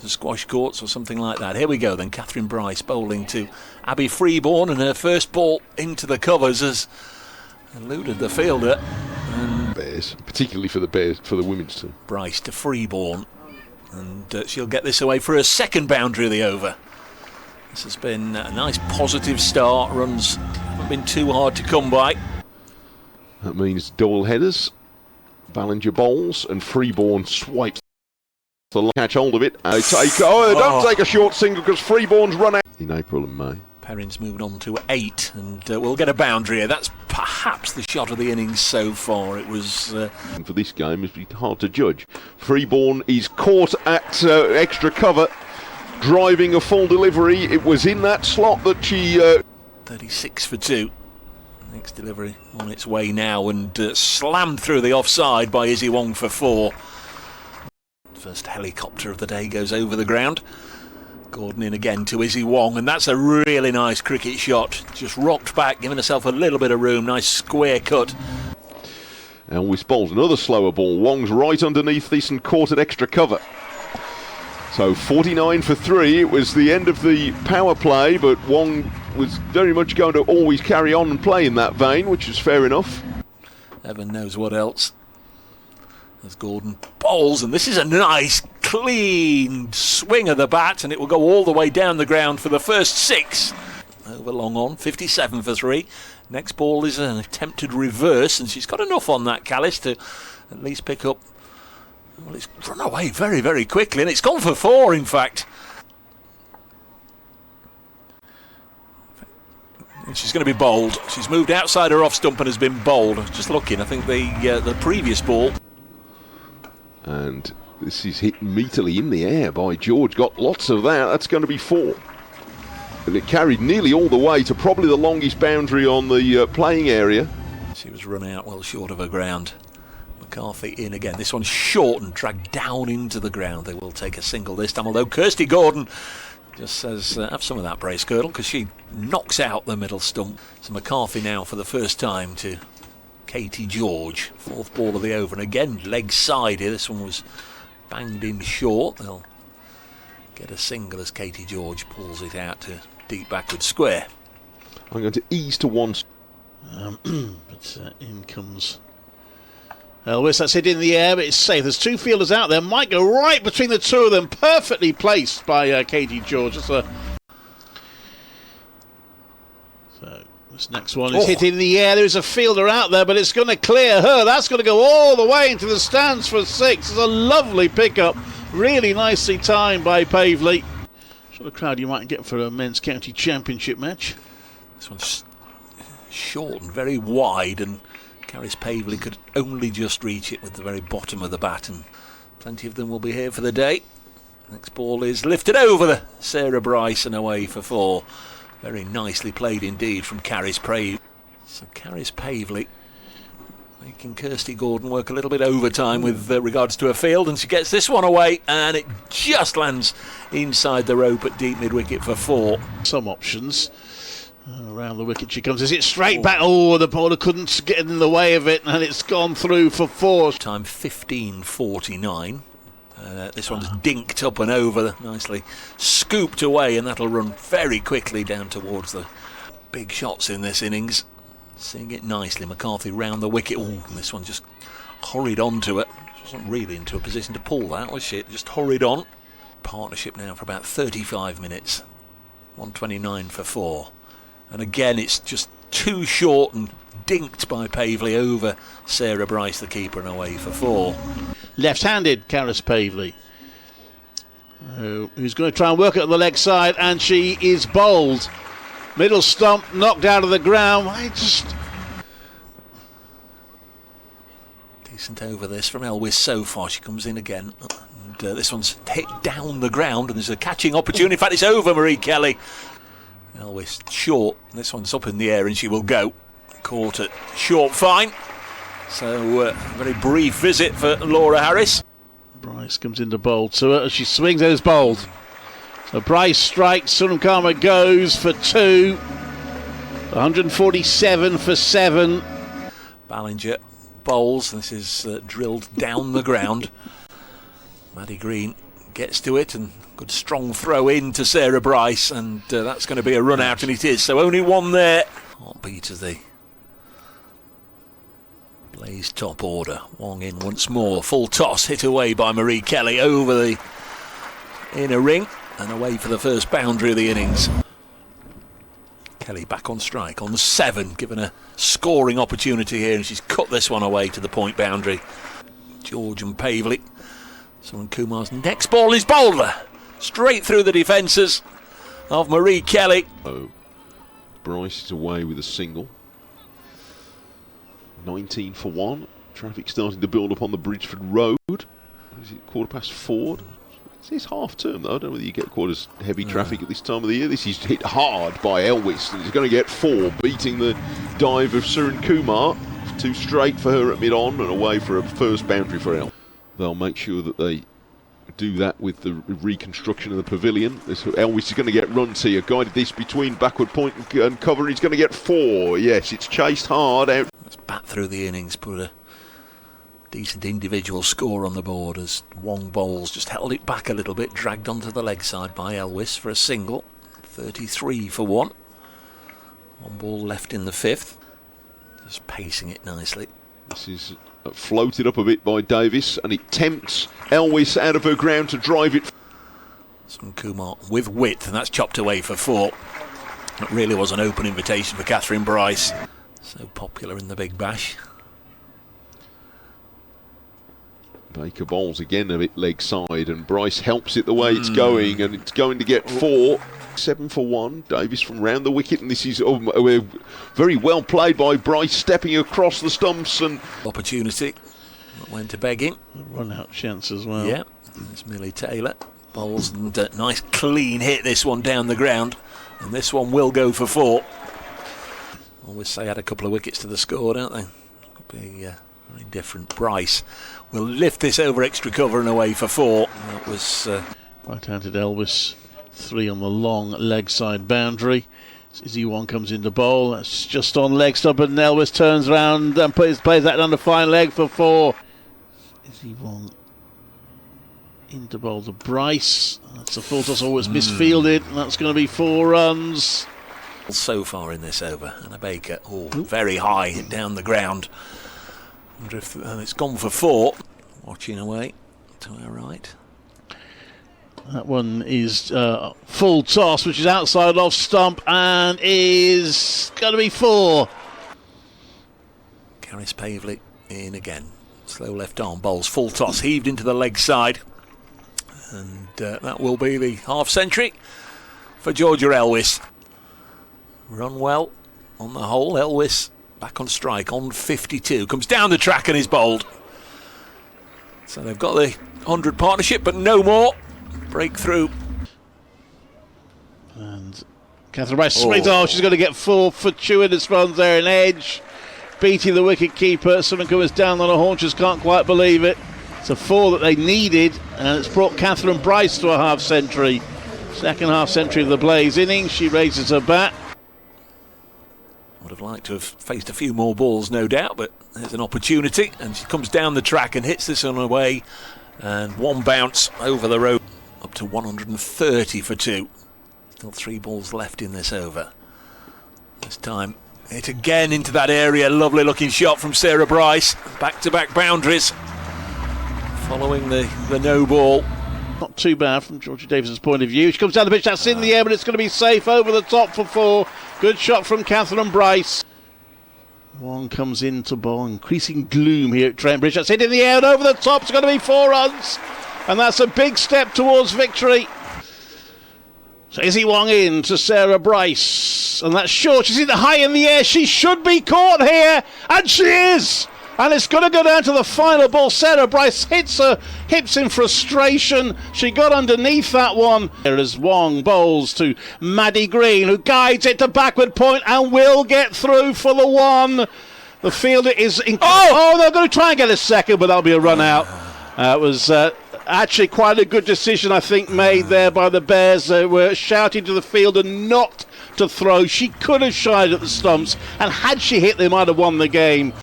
the squash courts or something like that. Here we go then. Catherine Bryce bowling to Abby Freeborn, and her first ball into the covers has eluded the fielder. And Bears, particularly for the women's team. Bryce to Freeborn, and she'll get this away for her second boundary of the over. This has been a nice positive start. Runs haven't been too hard to come by. That means double headers. Ballinger bowls and Freeborn swipes. Catch hold of it. Don't take a short single because Freeborn's run out in April and May. Perrin's moved on to 8, and we'll get a boundary here. That's perhaps the shot of the innings so far. It was for this game, it's hard to judge. Freeborn is caught at extra cover, driving a full delivery. It was in that slot that she 36 for 2. Next delivery on its way now, and slammed through the offside by Izzy Wong for 4. First helicopter of the day goes over the ground. Gordon in again to Izzy Wong, and that's a really nice cricket shot. Just rocked back, giving herself a little bit of room. Nice square cut. Elvis bowls another slower ball. Wong's right underneath this and caught at extra cover. So 49 for 3. It was the end of the power play, but Wong was very much going to always carry on and play in that vein, which is fair enough. Heaven knows what else. As Gordon bowls, and this is a nice clean swing of the bat, and it will go all the way down the ground for the first 6. Over long on, 57 for 3. Next ball is an attempted reverse, and she's got enough on that, Callis, to at least pick up. Well, it's run away very, very quickly, and it's gone for 4, in fact. And she's going to be bowled. She's moved outside her off stump and has been bowled. Just looking, I think the previous ball. And this is hit meterly in the air by George. Got lots of that. That's going to be 4. And it carried nearly all the way to probably the longest boundary on the playing area. She was run out well short of her ground. McCarthy in again. This one's short and dragged down into the ground. They will take a single this time, although Kirsty Gordon just says, have some of that, Bracegirdle, because she knocks out the middle stump. So McCarthy now for the first time to Katie George. 4th ball of the over, and again leg side here. This one was banged in short. They'll get a single as Katie George pulls it out to deep backward square. I'm going to ease to one. But in comes Elvis. That's hit in the air, but it's safe. There's 2 fielders out there. Might go right between the 2 of them. Perfectly placed by Katie George. So this next one is hit in the air. There's a fielder out there, but it's going to clear her. That's going to go all the way into the stands for 6. It's a lovely pickup. Really nicely timed by Pavely. Sort of crowd you might get for a men's county championship match. This one's short and very wide, and Caris Pavely could only just reach it with the very bottom of the bat, and plenty of them will be here for the day. Next ball is lifted over the Sarah Bryce and away for 4. Very nicely played indeed from Caris Pavely. So Caris Pavely making Kirsty Gordon work a little bit overtime with regards to her field, and she gets this one away, and it just lands inside the rope at deep mid-wicket for 4. Some options. Around the wicket she comes. Is it straight back? Oh, the bowler couldn't get in the way of it, and it's gone through for 4. Time 15:49. This one's dinked up and over, nicely scooped away, and that'll run very quickly down towards the big shots in this innings. Seeing it nicely, McCarthy round the wicket. Oh, this one just hurried onto it. She wasn't really into a position to pull that, was she? It just hurried on. Partnership now for about 35 minutes. 129 for 4. And again, it's just too short and dinked by Pavely over Sarah Bryce, the keeper, and away for 4. Left-handed Caris Pavely, who's going to try and work it on the leg side, and she is bowled. Middle stump knocked out of the ground. Decent over this from Elvis so far. She comes in again, and this one's hit down the ground, and there's a catching opportunity. In fact, it's over Marie Kelly. Elvis short. This one's up in the air, and she will go. Caught at short fine. So, very brief visit for Laura Harris. Bryce comes into bowl to her as she swings as bowled. So Bryce strikes, Sunam Karma goes for 2. 147 for 7. Ballinger bowls. This is drilled down the ground. Maddie Green gets to it, and good strong throw in to Sarah Bryce, and that's going to be a run out, and it is. So only one there. Heartbeat of the Blaze top order. Wong in once more. Full toss hit away by Marie Kelly over the inner ring and away for the first boundary of the innings. Kelly back on strike on 7, given a scoring opportunity here, and she's cut this one away to the point boundary. George and Pavley. Someone Kumar's next ball is bowled straight through the defences of Marie Kelly. Bryce is away with a single. 19 for 1. Traffic starting to build up on the Bridgeford Road. Is it 4:15? It's half term though. I don't know whether you get quite as heavy traffic at this time of the year. This is hit hard by Elwis, and he's going to get 4, beating the dive of Surin Kumar. 2 straight for her at mid-on and away for a first boundary for El. They'll make sure that they do that with the reconstruction of the pavilion. Elwis is going to get runs here. Guided this between backward point and cover. He's going to get 4. Yes, it's chased hard out. Let's bat through the innings, put a decent individual score on the board as Wong bowls, just held it back a little bit, dragged onto the leg side by Elwis for a single. 33 for 1. One ball left in the 5th. Just pacing it nicely. This is floated up a bit by Davis, and it tempts Elwis out of her ground to drive it. Some Kumar with width, and that's chopped away for 4. It really was an open invitation for Catherine Bryce. So popular in the Big Bash. Baker bowls again a bit leg side, and Bryce helps it the way it's going, and it's going to get 4. 7 for 1. Davis from round the wicket, and this is very well played by Bryce, stepping across the stumps and opportunity. Went to begging. Run out chance as well. Yeah, there's Millie Taylor. Bowls and nice clean hit this one down the ground, and this one will go for 4. Always say add a couple of wickets to the score, don't they? Could be very different. Bryce will lift this over extra cover and away for 4. That was right-handed Elwis. 3 on the long leg side boundary. Izzy Wong comes into bowl. That's just on leg stop, and Elwis turns around and plays that down the fine leg for 4. Izzy Wong into bowl to Bryce. That's a full toss, always misfielded, and that's going to be 4 runs. So far in this over, and a Baker, very high, hit down the ground. Wonder if it's gone for 4. Watching away to our right. That one is full toss, which is outside off stump, and is going to be 4. Caris Pavley in again. Slow left arm bowls, full toss, heaved into the leg side. And that will be the half century for Georgia Elwis. Run well on the whole. Elwis back on strike on 52. Comes down the track and is bowled. So they've got the 100 partnership, but no more. Breakthrough. And Catherine Bryce swings. She's going to get 4 fortuitous runs there in edge, beating the wicket keeper. Someone comes down on her haunches, can't quite believe it. It's a 4 that they needed, and it's brought Catherine Bryce to a half century. Second half century of the Blaze innings. She raises her bat. Would have liked to have faced a few more balls, no doubt, but there's an opportunity, and she comes down the track and hits this on her way, and one bounce over the road. Up to 130 for 2. Still 3 balls left in this over. This time, hit again into that area. Lovely looking shot from Sarah Bryce. Back-to-back boundaries. Following the no ball. Not too bad from Georgia Davis's point of view. She comes down the pitch, that's in the air, but it's going to be safe over the top for 4. Good shot from Catherine Bryce. Wong comes into bowl. Increasing gloom here at Trent Bridge. That's hit in the air and over the top. It's going to be 4 runs. And that's a big step towards victory. So Izzy Wong in to Sarah Bryce. And that's short. She's in the high in the air. She should be caught here. And she is. And it's going to go down to the final ball. Sarah Bryce hits her hips in frustration. She got underneath that one. There is Wong bowls to Maddie Green, who guides it to backward point and will get through for the 1. The fielder is... they're going to try and get a second, but that'll be a run out. It was... actually quite a good decision, I think, made there by the Bears. They were shouting to the fielder not to throw. She could have shied at the stumps, and had she hit, they might have won the game.